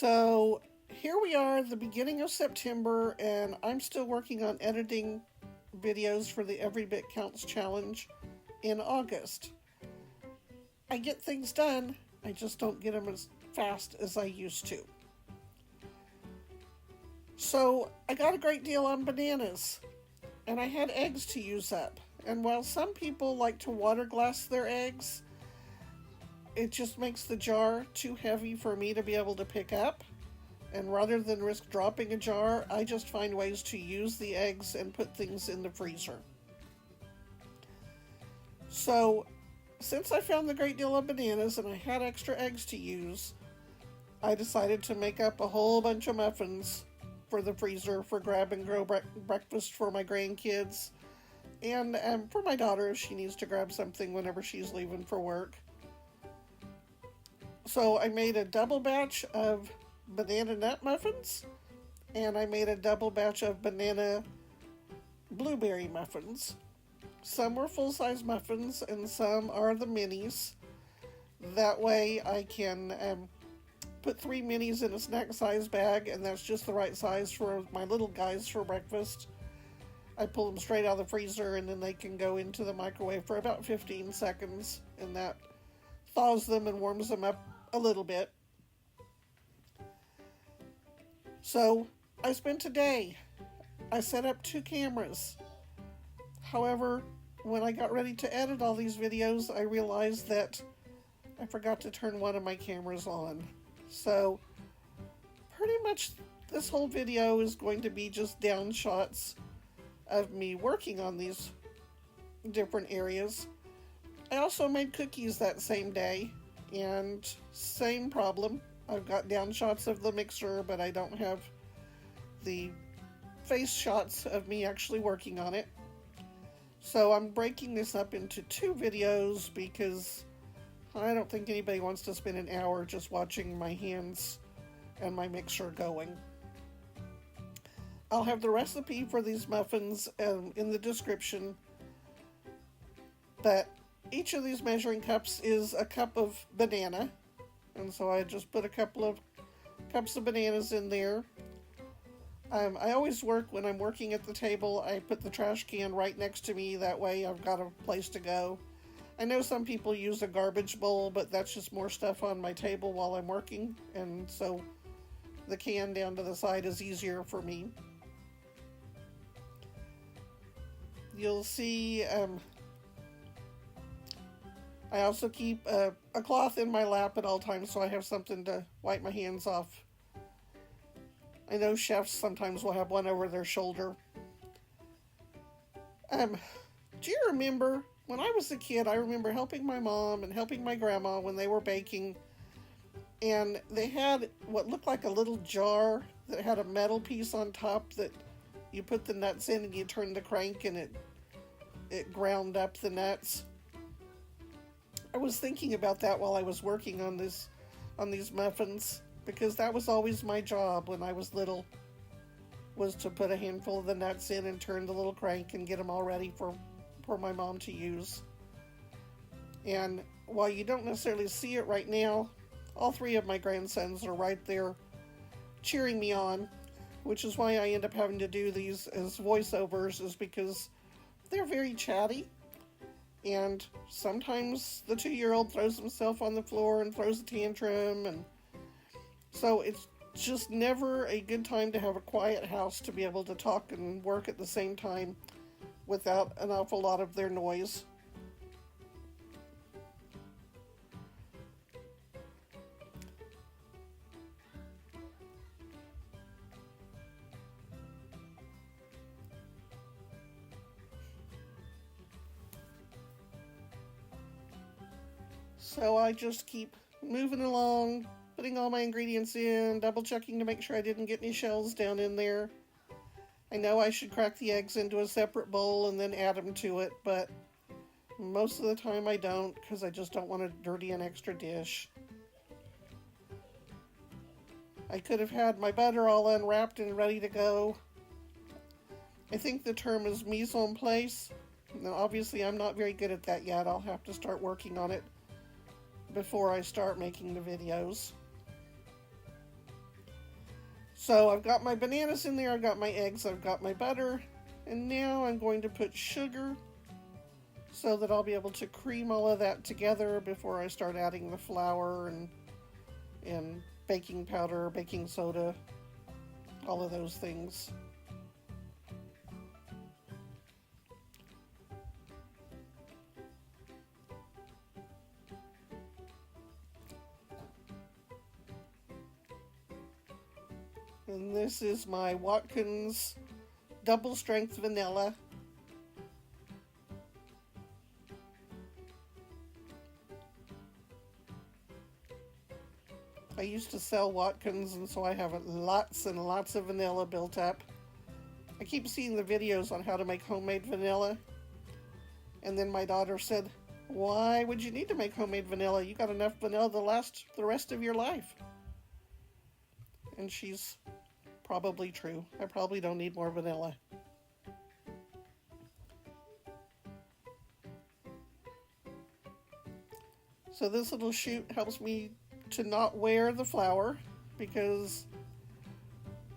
So here we are, the beginning of September, and I'm still working on editing videos for the Every Bit Counts challenge in August. I get things done, I just don't get them as fast as I used to. So I got a great deal on bananas, and I had eggs to use up. And while some people like to water glass their eggs, it just makes the jar too heavy for me to be able to pick up. And rather than risk dropping a jar, I just find ways to use the eggs and put things in the freezer. So, since I found the great deal of bananas and I had extra eggs to use, I decided to make up a whole bunch of muffins for the freezer for grab and go breakfast for my grandkids and for my daughter if she needs to grab something whenever she's leaving for work. So I made a double batch of banana nut muffins, and I made a double batch of banana blueberry muffins. Some were full-size muffins, and some are the minis. That way I can put 3 minis in a snack-size bag, and that's just the right size for my little guys for breakfast. I pull them straight out of the freezer, and then they can go into the microwave for about 15 seconds, and that thaws them and warms them up a little bit. So I spent a day. I set up 2 cameras. However, when I got ready to edit all these videos, I realized that I forgot to turn one of my cameras on. So pretty much this whole video is going to be just down shots of me working on these different areas. I also made cookies that same day, and same problem. I've got down shots of the mixer, but I don't have the face shots of me actually working on it. So I'm breaking this up into 2 videos because I don't think anybody wants to spend an hour just watching my hands and my mixer going. I'll have the recipe for these muffins in the description, but each of these measuring cups is a cup of banana, and so I just put a couple of cups of bananas in there. I always work when I'm working at the table. I put the trash can right next to me, that way I've got a place to go. I know some people use a garbage bowl, but that's just more stuff on my table while I'm working, and so the can down to the side is easier for me. You'll see I also keep a cloth in my lap at all times so I have something to wipe my hands off. I know chefs sometimes will have one over their shoulder. Do you remember, when I was a kid, I remember helping my mom and helping my grandma when they were baking, and they had what looked like a little jar that had a metal piece on top that you put the nuts in and you turn the crank and it ground up the nuts. I was thinking about that while I was working on these muffins, because that was always my job when I was little, was to put a handful of the nuts in and turn the little crank and get them all ready for my mom to use. And while you don't necessarily see it right now, all 3 of my grandsons are right there cheering me on, which is why I end up having to do these as voiceovers, is because they're very chatty. And sometimes the 2-year-old throws himself on the floor and throws a tantrum, and so it's just never a good time to have a quiet house to be able to talk and work at the same time without an awful lot of their noise. So I just keep moving along, putting all my ingredients in, double checking to make sure I didn't get any shells down in there. I know I should crack the eggs into a separate bowl and then add them to it, but most of the time I don't, because I just don't want to dirty an extra dish. I could have had my butter all unwrapped and ready to go. I think the term is mise en place. Now, obviously I'm not very good at that yet. I'll have to start working on it before I start making the videos. So I've got my bananas in there, I've got my eggs, I've got my butter, and now I'm going to put sugar so that I'll be able to cream all of that together before I start adding the flour and baking powder, baking soda, all of those things. And this is my Watkins double strength vanilla. I used to sell Watkins, and so I have lots and lots of vanilla built up. I keep seeing the videos on how to make homemade vanilla. And then my daughter said, "Why would you need to make homemade vanilla? You got enough vanilla to last the rest of your life." And she's probably true. I probably don't need more vanilla. So this little chute helps me to not wear the flour, because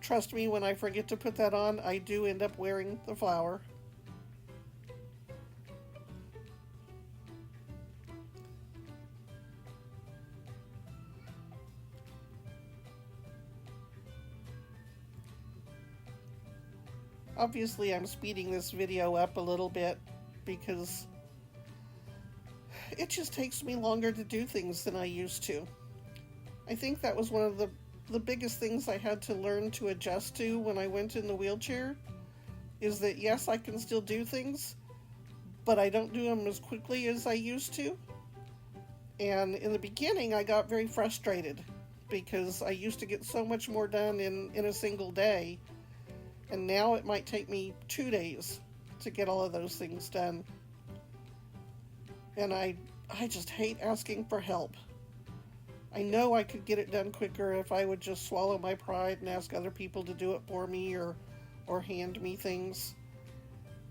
trust me, when I forget to put that on, I do end up wearing the flour. Obviously, I'm speeding this video up a little bit because it just takes me longer to do things than I used to. I think that was one of the biggest things I had to learn to adjust to when I went in the wheelchair, is that yes, I can still do things, but I don't do them as quickly as I used to. And in the beginning, I got very frustrated because I used to get so much more done in a single day. And now it might take me 2 days to get all of those things done. And I just hate asking for help. I know I could get it done quicker if I would just swallow my pride and ask other people to do it for me or hand me things.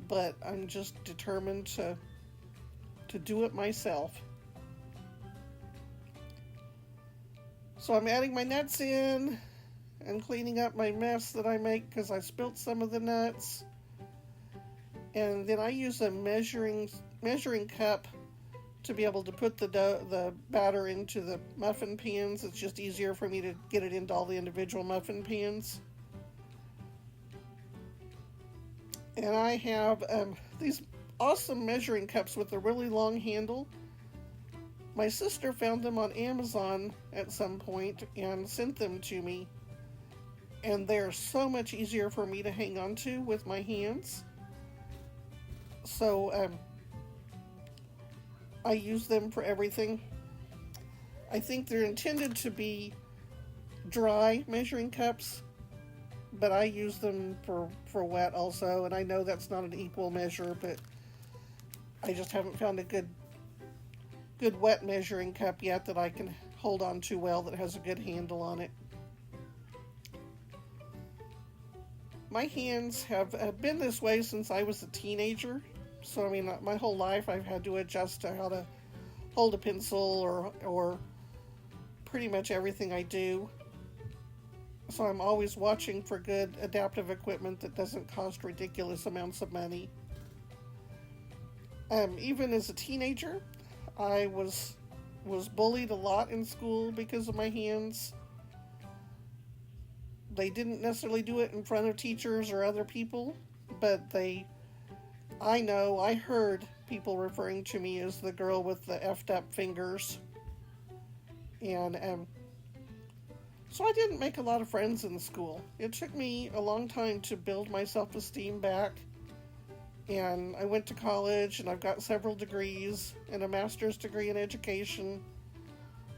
But I'm just determined to do it myself. So I'm adding my nuts in and cleaning up my mess that I make because I spilt some of the nuts. And then I use a measuring cup to be able to put the batter into the muffin pans. It's just easier for me to get it into all the individual muffin pans. And I have these awesome measuring cups with a really long handle. My sister found them on Amazon at some point and sent them to me. And they're so much easier for me to hang on to with my hands. So I use them for everything. I think they're intended to be dry measuring cups, but I use them for wet also. And I know that's not an equal measure, but I just haven't found a good wet measuring cup yet that I can hold on to well, that has a good handle on it. My hands have been this way since I was a teenager. So, I mean, my whole life I've had to adjust to how to hold a pencil or pretty much everything I do. So I'm always watching for good adaptive equipment that doesn't cost ridiculous amounts of money. Even as a teenager, I was bullied a lot in school because of my hands. They didn't necessarily do it in front of teachers or other people, but I heard people referring to me as the girl with the effed up fingers. And so I didn't make a lot of friends in school. It took me a long time to build my self-esteem back. And I went to college, and I've got several degrees and a master's degree in education,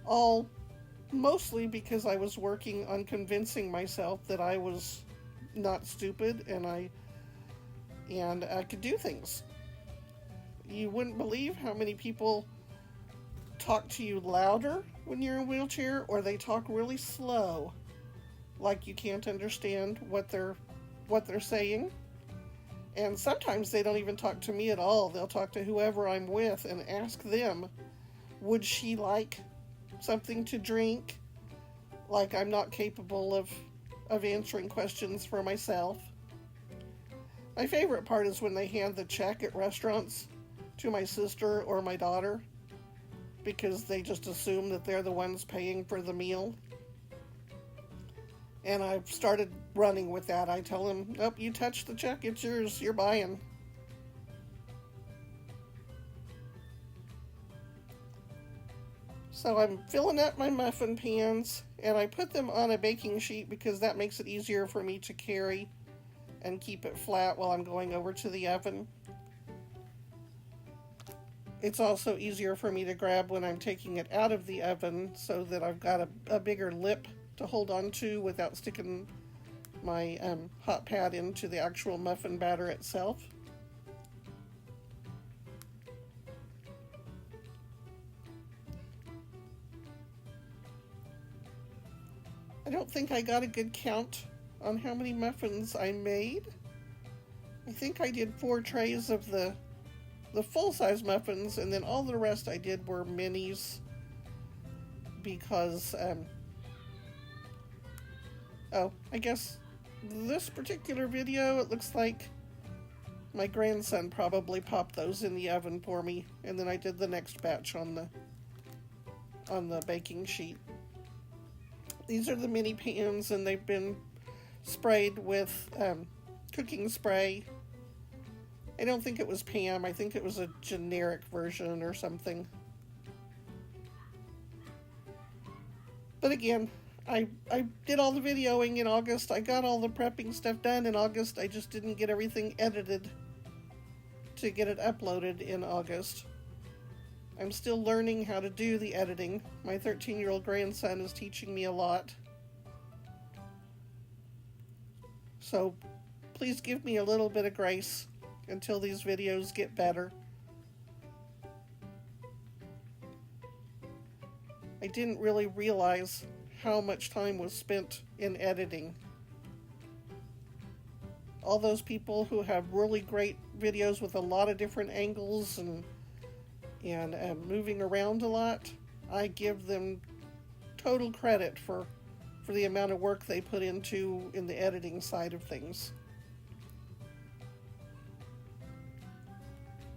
all mostly because I was working on convincing myself that I was not stupid and I could do things. You wouldn't believe how many people talk to you louder when you're in a wheelchair, or they talk really slow, like you can't understand what they're saying. And sometimes they don't even talk to me at all. They'll talk to whoever I'm with and ask them, would she like something to drink? Like I'm not capable of answering questions for myself. My favorite part is when they hand the check at restaurants to my sister or my daughter, because they just assume that they're the ones paying for the meal. And I've started running with that. I tell them, nope, you touch the check, it's yours, you're buying. So I'm filling up my muffin pans, and I put them on a baking sheet because that makes it easier for me to carry and keep it flat while I'm going over to the oven. It's also easier for me to grab when I'm taking it out of the oven, so that I've got a bigger lip to hold on to without sticking my hot pad into the actual muffin batter itself. I don't think I got a good count on how many muffins I made. I think I did 4 trays of the full-size muffins, and then all the rest I did were minis, because I guess this particular video, it looks like my grandson probably popped those in the oven for me, and then I did the next batch on the baking sheet. These are the mini pans, and they've been sprayed with cooking spray. I don't think it was Pam. I think it was a generic version or something. But again, I did all the videoing in August. I got all the prepping stuff done in August. I just didn't get everything edited to get it uploaded in August. I'm still learning how to do the editing. My 13-year-old grandson is teaching me a lot. So please give me a little bit of grace until these videos get better. I didn't really realize how much time was spent in editing. All those people who have really great videos with a lot of different angles and moving around a lot, I give them total credit for the amount of work they put into in the editing side of things.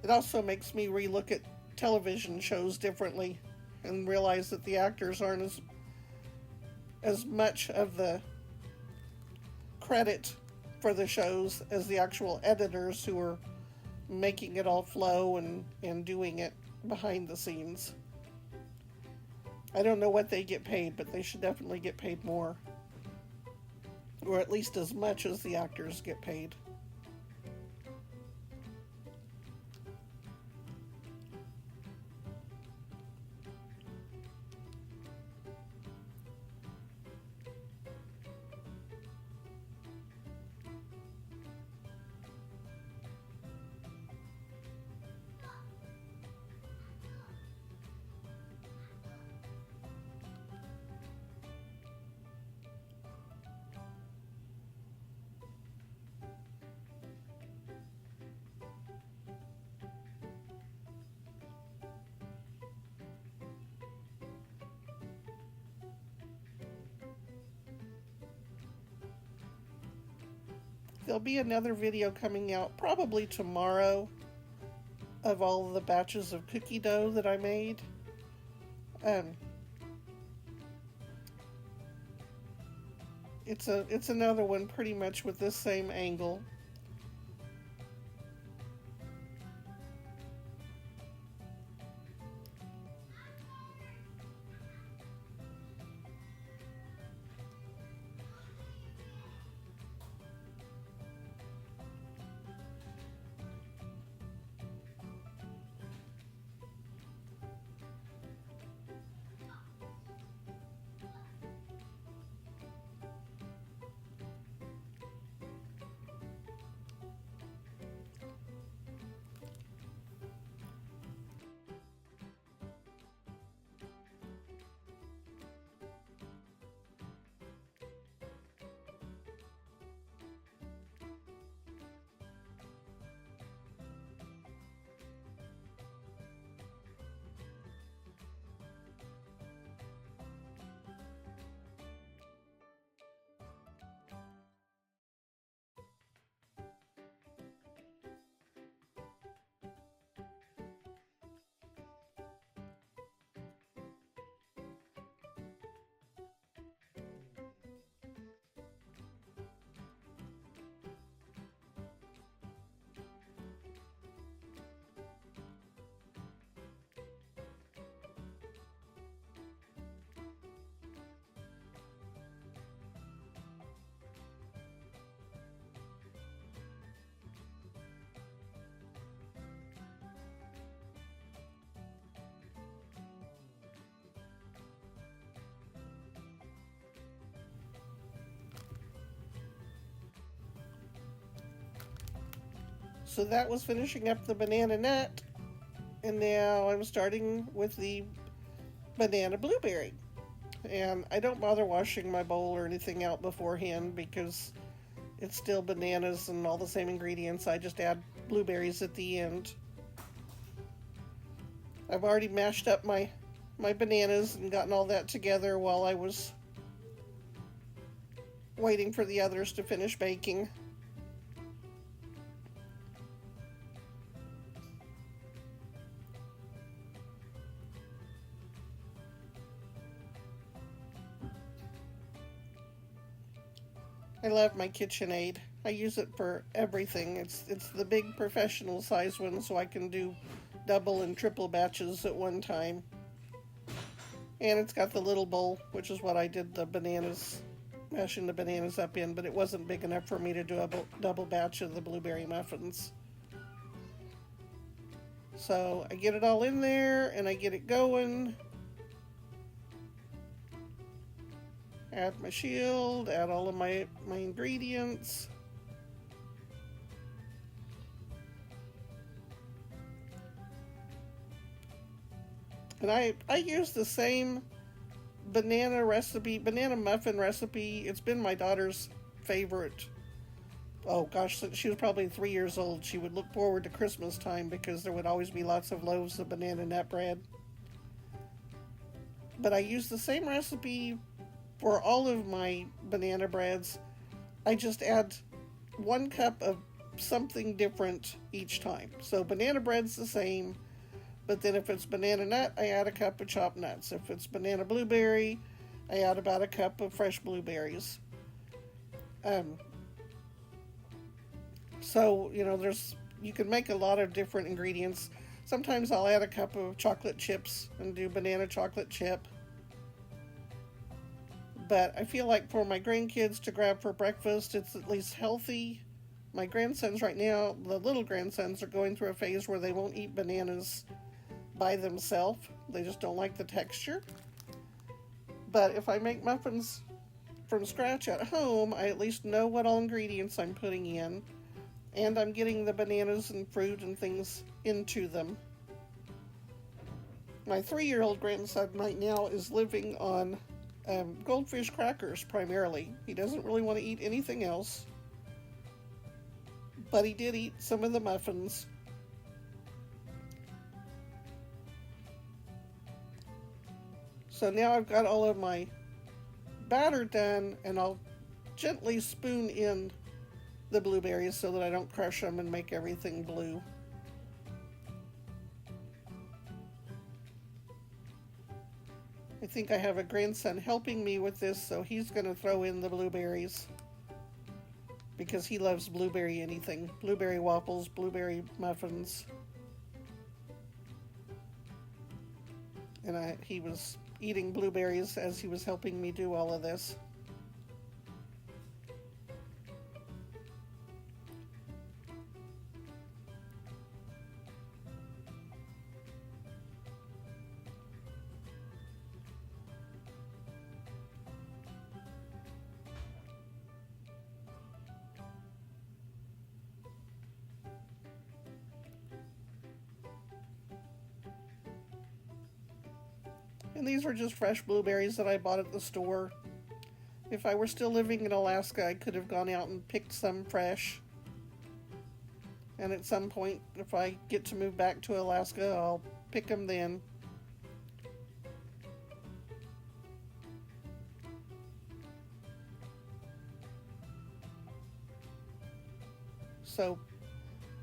It also makes me relook at television shows differently and realize that the actors aren't as much of the credit for the shows as the actual editors who are making it all flow and doing it behind the scenes. I don't know what they get paid, but they should definitely get paid more. Or at least as much as the actors get paid. There'll be another video coming out probably tomorrow of all the batches of cookie dough that I made. It's another one pretty much with this same angle. So that was finishing up the banana nut, and now I'm starting with the banana blueberry. And I don't bother washing my bowl or anything out beforehand because it's still bananas and all the same ingredients. I just add blueberries at the end. I've already mashed up my bananas and gotten all that together while I was waiting for the others to finish baking. I love my KitchenAid. I use it for everything. It's the big professional size one, so I can do double and triple batches at one time. And it's got the little bowl, which is what I did the bananas, mashing the bananas up in, but it wasn't big enough for me to do a double batch of the blueberry muffins. So I get it all in there and I get it going. Add my shield, add all of my ingredients. And I use the same banana muffin recipe. It's been my daughter's favorite. Oh gosh, since she was probably 3 years old, she would look forward to Christmas time because there would always be lots of loaves of banana nut bread. But I use the same recipe for all of my banana breads. I just add 1 cup of something different each time. So banana bread's the same, but then if it's banana nut, I add a cup of chopped nuts. If it's banana blueberry, I add about a cup of fresh blueberries. So, you can make a lot of different ingredients. Sometimes I'll add a cup of chocolate chips and do banana chocolate chip. But I feel like for my grandkids to grab for breakfast, it's at least healthy. My grandsons right now, the little grandsons, are going through a phase where they won't eat bananas by themselves. They just don't like the texture. But if I make muffins from scratch at home, I at least know what all ingredients I'm putting in. And I'm getting the bananas and fruit and things into them. My 3-year-old grandson right now is living on goldfish crackers primarily. He doesn't really want to eat anything else. But he did eat some of the muffins. So now I've got all of my batter done, and I'll gently spoon in the blueberries so that I don't crush them and make everything blue. I think I have a grandson helping me with this, so he's going to throw in the blueberries because he loves blueberry anything. Blueberry waffles, blueberry muffins. And he was eating blueberries as he was helping me do all of this. And these were just fresh blueberries that I bought at the store. If I were still living in Alaska, I could have gone out and picked some fresh. And at some point, if I get to move back to Alaska, I'll pick them then. So,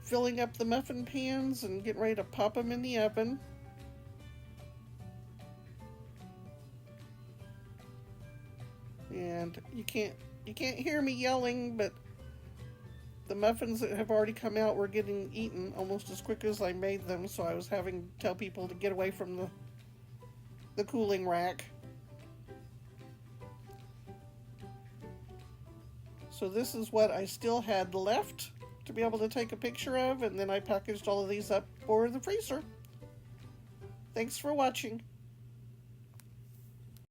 filling up the muffin pans and getting ready to pop them in the oven. And you can't hear me yelling, but the muffins that have already come out were getting eaten almost as quick as I made them, so I was having to tell people to get away from the cooling rack. So this is what I still had left to be able to take a picture of, and then I packaged all of these up for the freezer. Thanks for watching.